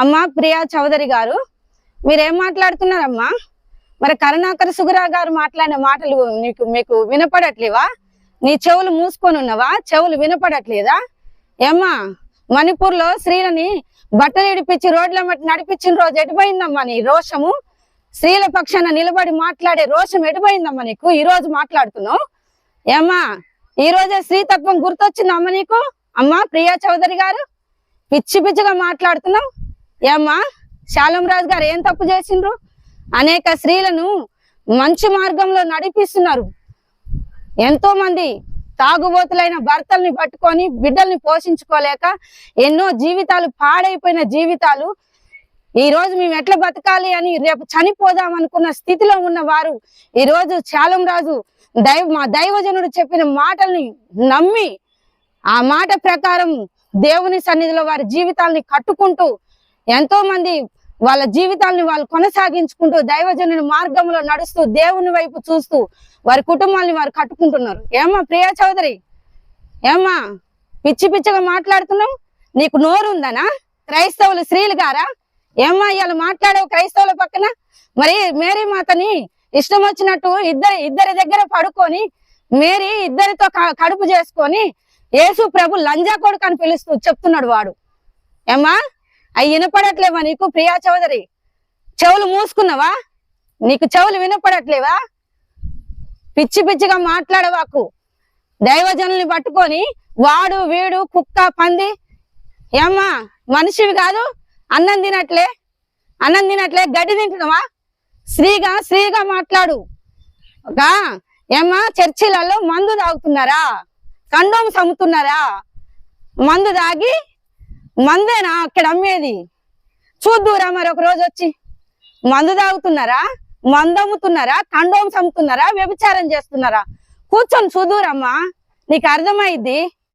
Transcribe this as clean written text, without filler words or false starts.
అమ్మా ప్రియా చౌదరి గారు, మీరేం మాట్లాడుతున్నారమ్మా? మరి కరుణాకర్ సుగురా గారు మాట్లాడిన మాటలు మీకు వినపడట్లేవా? నీ చెవులు మూసుకొని ఉన్నవా? చెవులు వినపడట్లేదా? ఏమ్మా, మణిపూర్ లో స్త్రీలని బట్టలు ఇడిపించి రోడ్ల మట్టి నడిపించిన రోజు ఎటుపోయిందమ్మా నీ రోషము? స్త్రీల పక్షాన నిలబడి మాట్లాడే రోషం ఎటుపోయిందమ్మా నీకు? ఈ రోజు మాట్లాడుతున్నావు ఏమ్మా? ఈ రోజే స్త్రీతత్వం గుర్తొచ్చిందమ్మా నీకు? అమ్మా ప్రియా చౌదరి గారు, పిచ్చి పిచ్చిగా మాట్లాడుతున్నావు ఏమ్మా? శాలం రాజు గారు ఏం తప్పు చేసిండ్రు? అనేక స్త్రీలను మంచి మార్గంలో నడిపిస్తున్నారు. ఎంతో మంది తాగుబోతులైన భర్తల్ని పట్టుకొని బిడ్డల్ని పోషించుకోలేక ఎన్నో జీవితాలు పాడైపోయిన జీవితాలు. ఈ రోజు మేము ఎట్లా బతకాలి అని రేపు చనిపోదాం అనుకున్న స్థితిలో ఉన్న వారు ఈ రోజు శాలం రాజు మా దైవజనుడు చెప్పిన మాటల్ని నమ్మి ఆ మాట ప్రకారం దేవుని సన్నిధిలో వారి జీవితాలని కట్టుకుంటూ ఎంతో మంది వాళ్ళ జీవితాలను వాళ్ళు కొనసాగించుకుంటూ దైవజనుని మార్గంలో నడుస్తూ దేవుని వైపు చూస్తూ వారి కుటుంబాన్ని వారు కట్టుకుంటున్నారు. ఏమ్మా ప్రియా చౌదరి, ఏమ్మా పిచ్చి పిచ్చిగా మాట్లాడుతున్నావు? నీకు నోరు ఉందనా? క్రైస్తవులు స్త్రీలు గారా? ఏమ్మా ఇవాళ మాట్లాడావు క్రైస్తవుల పక్కన? మరి మేరీ మాతని ఇష్టం వచ్చినట్టు ఇద్దరి దగ్గర పడుకొని మేరీ ఇద్దరితో కడుపు చేసుకొని యేసు ప్రభు లంజా కొడుకు అని పిలుస్తూ చెప్తున్నాడు వాడు. ఏమ్మా అవి వినపడట్లేవా నీకు ప్రియా చౌదరి? చెవులు మూసుకున్నావా? నీకు చెవులు వినపడట్లేవా? పిచ్చి పిచ్చిగా మాట్లాడవాకు. దైవజనుల్ని పట్టుకొని వాడు వీడు కుక్క పంది. ఏమ్మా మనిషివి కాదు? అన్నం తినట్లే గడ్డి తింటున్నావా? స్త్రీగా మాట్లాడు. ఏమ్మా చర్చిలలో మందు తాగుతున్నారా? కండోమ్స్ అమ్ముతున్నారా? మందు తాగి మందేనా అక్కడ అమ్మేది? చూద్దురా మరి ఒక రోజు వచ్చి. మందు తాగుతున్నారా? మందు అమ్ముతున్నారా? కండోమ్స్ అమ్ముతున్నారా? వ్యభిచారం చేస్తున్నారా? కూర్చొని చూద్దురమ్మా, నీకు అర్థమైద్ది.